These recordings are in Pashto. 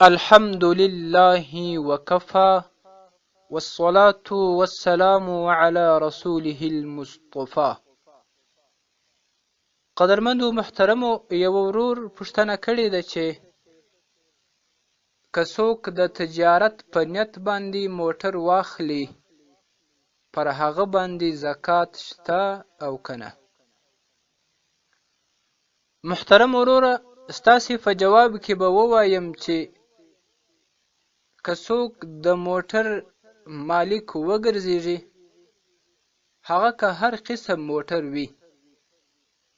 الحمد لله وكفى والصلاة والسلام على رسوله المصطفى. قدرمندو محترمو یو ورور پوښتنه کړې ده چې که څوک د تجارت په نیت باندې موټر واخلي پر هغه باندې زکات شته او کنه؟ محترم وروره، ستاسې په جواب کې به ووایم چې که څوک د موټر مالک وګرځېږي، هغه که هر قسم موټر وي،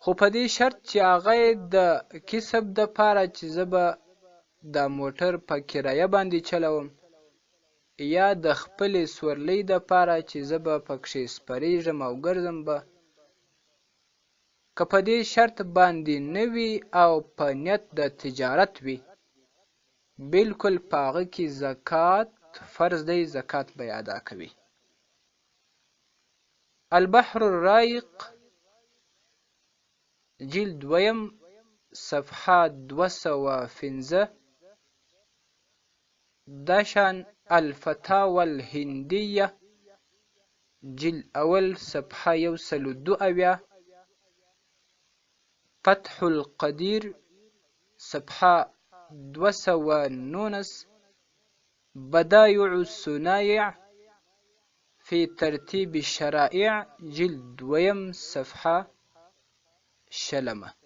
خو په دې شرط چې هغه د کسب دپاره چې زه به دا موټر په کرایه باندې چلوم یا د خپلې سورلۍ دپاره چې زه به پکښې سپرېږم او ګرځم به، که په دې شرط باندې نه وي او په نیت د تجارت وي، بلکل په هغه کې زکات فرض دی، زکات به یې ادا کوي. البحر الرایق جلد 2 صفحه 215، داشان الفتاوى الهندیه جلد 1 صفحه 102، فتح القدیر صفحه 219، بدائع الصنائع في ترتیب الشرائع جلد 2 صفحه 20.